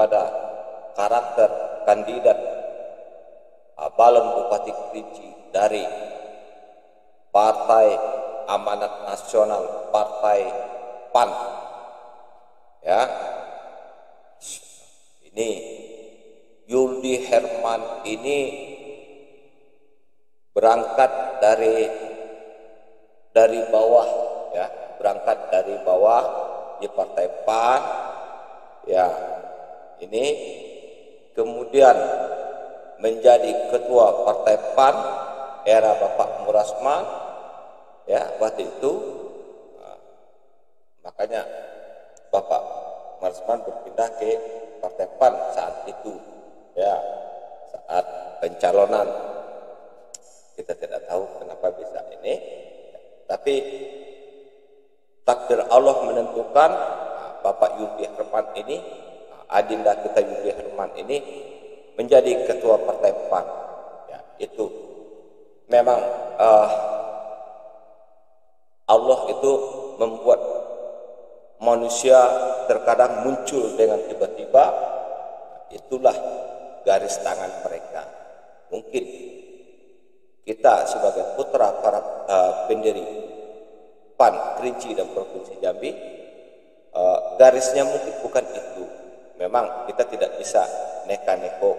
daripada karakter kandidat balon Bupati Kerinci dari Partai Amanat Nasional, Partai PAN, ya, ini Yuldi Herman ini berangkat dari bawah, ya, berangkat dari bawah di Partai PAN, ya, ini kemudian menjadi ketua Partai PAN era Bapak Murasman, ya, waktu itu. Makanya Bapak Murasman berpindah ke Partai PAN saat itu, ya, saat pencalonan. Kita tidak tahu kenapa bisa ini, tapi takdir Allah menentukan Bapak Yuldi Herman ini, adinda kita Yuldi Herman ini menjadi ketua Partai PAN. Ya, itu memang Allah itu membuat manusia terkadang muncul dengan tiba-tiba. Itulah garis tangan mereka. Mungkin kita sebagai putra para pendiri PAN Kerinci dan Provinsi Jambi, garisnya mungkin bukan itu. Memang kita tidak bisa neka-neko.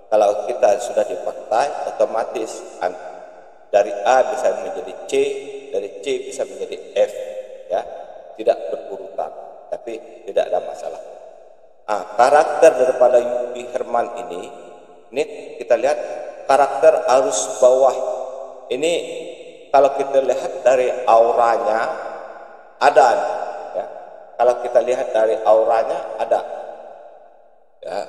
Kalau kita sudah di partai, otomatis dari A bisa menjadi C, dari C bisa menjadi F, ya, tidak berurutan, tapi tidak ada masalah. Karakter daripada Yuldi Herman ini kita lihat karakter arus bawah. Ini kalau kita lihat dari auranya ada, ya. Kalau kita lihat dari auranya ada, ya.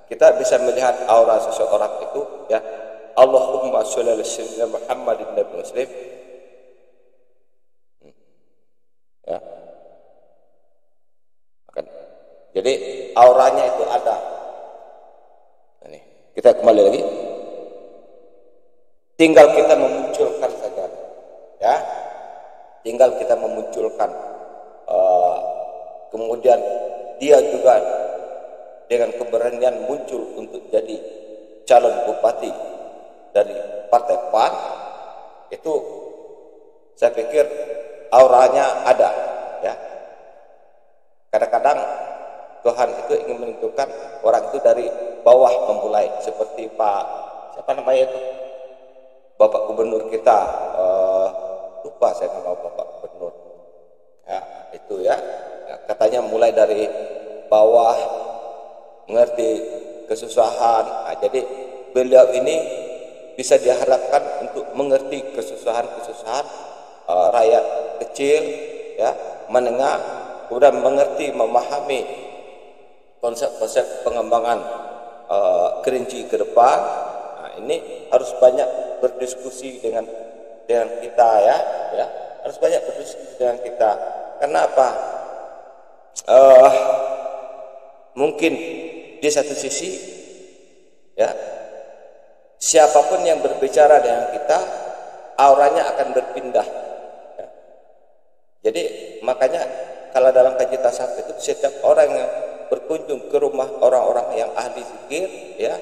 Kita bisa melihat aura seseorang itu, ya. Allahumma sholli ala sayyidina Muhammadin nabiyil muslim, ya. Jadi auranya itu ada. Ini kita kembali lagi. Tinggal kita memunculkan saja, ya. Tinggal kita memunculkan. Kemudian dia juga dengan keberanian muncul untuk jadi calon bupati dari Partai PAN. Itu saya pikir auranya ada, ya. Kadang-kadang Tuhan itu ingin menentukan orang itu dari bawah memulai, seperti siapa namanya itu, Bapak Gubernur kita, lupa saya nama Bapak Gubernur, ya, itu, ya, katanya mulai dari bawah, mengerti kesusahan. Jadi beliau ini bisa diharapkan untuk mengerti kesusahan rakyat kecil, ya, menengah, kemudian mengerti, memahami konsep-konsep pengembangan Kerinci ke depan. Ini harus banyak berdiskusi dengan kita, ya, harus banyak berdiskusi dengan kita. Kenapa? Mungkin di satu sisi, ya, siapapun yang berbicara dengan kita, auranya akan berpindah, ya. Jadi makanya kalau dalam kajian tasawuf itu setiap orang yang berkunjung ke rumah orang-orang yang ahli zikir, ya,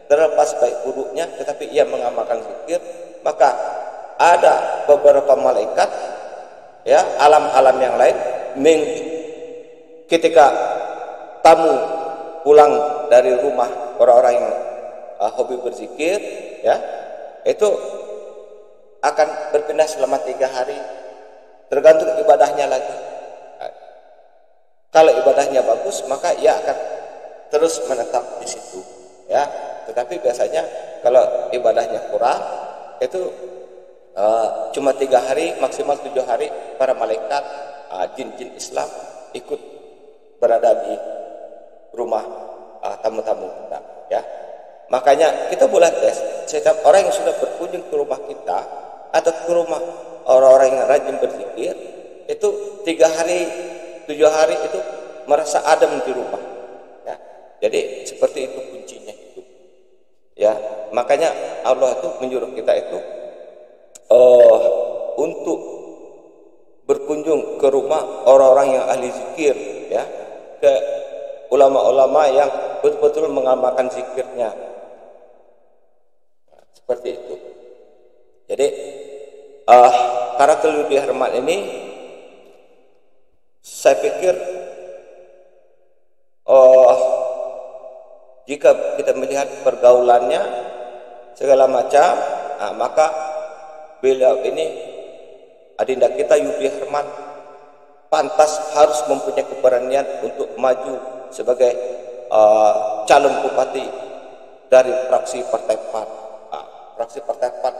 terlepas baik buruknya, tetapi ia mengamalkan zikir, maka ada beberapa malaikat, ya, alam-alam yang lain ketika tamu pulang dari rumah orang-orang yang hobi berzikir, ya, itu akan berpindah selama 3 hari, tergantung ibadahnya lagi. Kalau ibadahnya bagus, maka ia akan terus menetap di situ, ya. Tetapi biasanya kalau ibadahnya kurang, itu cuma 3 hari, maksimal 7 hari, para malaikat jin-jin Islam ikut berada di rumah tamu-tamu kita, ya. Makanya kita boleh tes setiap orang yang sudah berkunjung ke rumah kita atau ke rumah orang-orang yang rajin berzikir, itu 3 hari 7 hari itu merasa adem di rumah, ya. Jadi seperti itu kuncinya itu, ya. Makanya Allah itu menyuruh kita itu untuk berkunjung ke rumah orang-orang yang ahli zikir, ya, ulama-ulama yang betul-betul mengamalkan zikirnya. Seperti itu. Jadi karakter Yudi Herman ini saya pikir jika kita melihat pergaulannya segala macam, maka beliau ini adinda kita Yudi Herman pantas harus mempunyai keberanian untuk maju sebagai calon bupati dari fraksi Partai PAN. Fraksi Partai PAN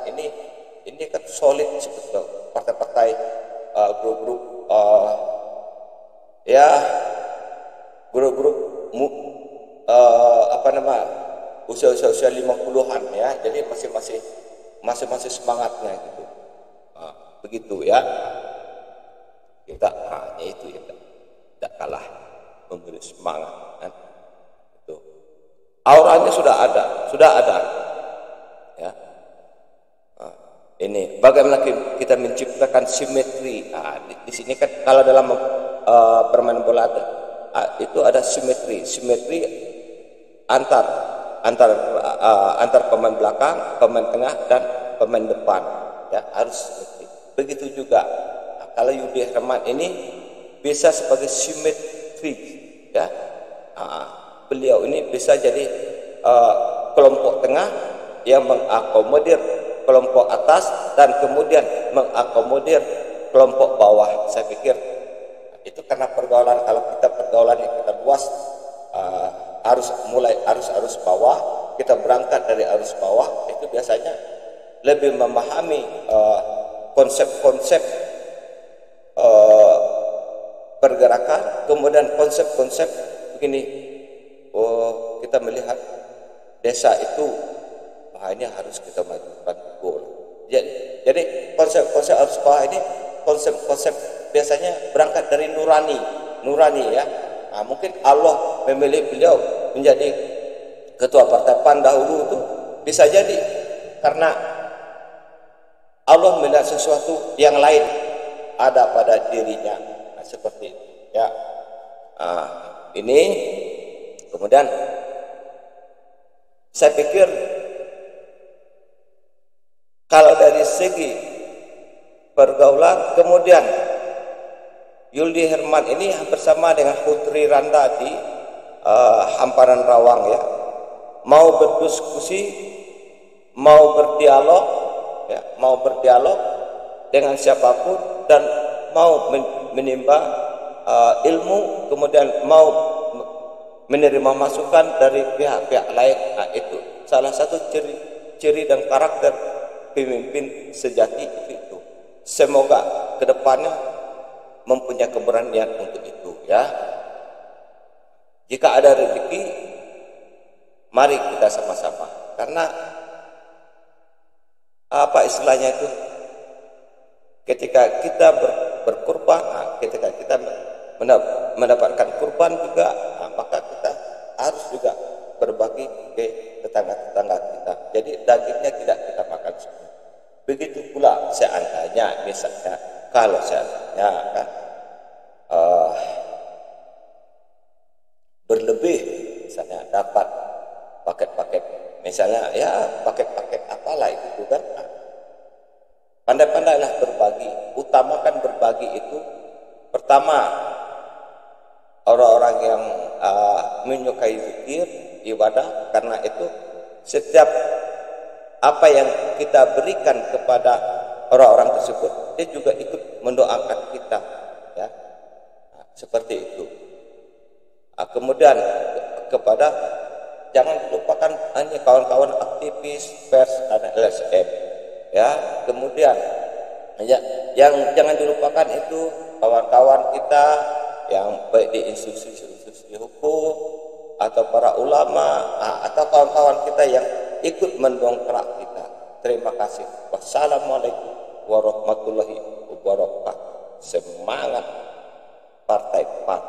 ini kan solid sebetulnya, partai-partai grup-grup grup-grup usia 50-an ya, jadi masih semangatnya gitu. Begitu ya. Kita hanya itu ya, tidak kalah memberi semangat kan. Itu. Auranya sudah ada. Ya. Ini bagaimana kita menciptakan simetri. Di sini kan kalau dalam permainan bola itu ada simetri antar pemain belakang, pemain tengah dan pemain depan. Ya, harus simetri. Begitu juga kalau Yudi Herman ini bisa sebagai simetri, ya, beliau ini bisa jadi kelompok tengah yang mengakomodir kelompok atas dan kemudian mengakomodir kelompok bawah. Saya pikir itu karena pergaulan, kalau kita pergaulan yang kita luas, harus mulai arus bawah, kita berangkat dari arus bawah, itu biasanya lebih memahami konsep-konsep pergerakan, kemudian konsep-konsep begini. Kita melihat desa itu ini harus kita majukan goal. Jadi konsep-konsep arus bawah ini konsep-konsep biasanya berangkat dari nurani ya. Mungkin Allah memilih beliau menjadi ketua Partai PAN dahulu itu bisa jadi karena Allah melihat sesuatu yang lain ada pada dirinya. Seperti itu ya. Ini kemudian saya pikir kalau dari segi pergaulan, kemudian Yudi Herman ini bersama dengan Putri Randa di Hamparan Rawang ya, mau berdiskusi, mau berdialog dengan siapapun dan mau menimba ilmu, kemudian mau menerima masukan dari pihak-pihak lain. Itu salah satu ciri dan karakter pemimpin sejati itu. Semoga kedepannya mempunyai keberanian untuk itu ya. Jika ada rezeki, mari kita sama-sama. Karena apa istilahnya itu? Ketika kita berkurban, ketika kita mendapatkan kurban juga, maka kita harus juga berbagi ke tetangga-tetangga kita. Jadi dagingnya tidak kita makan semua. Begitu pula seandainya misalnya kalau seandainya kan berlebih, misalnya dapat paket-paket, misalnya ya paket-paket apalah itu kan. Pandai-pandailah berbagi, utamakan berbagi itu. Pertama, orang-orang yang menyukai zikir, ibadah, karena itu setiap apa yang kita berikan kepada orang-orang tersebut, dia juga ikut mendoakan kita ya. Seperti itu. Kemudian kepada jangan lupakan hanya kawan-kawan aktivis pers dan LSM ya. Kemudian ya, yang jangan dilupakan itu kawan-kawan kita yang baik di institusi hukum atau para ulama atau kawan-kawan kita yang ikut mendongkrak kita. Terima kasih. Wassalamualaikum warahmatullahi wabarakatuh. Semangat Partai PAN.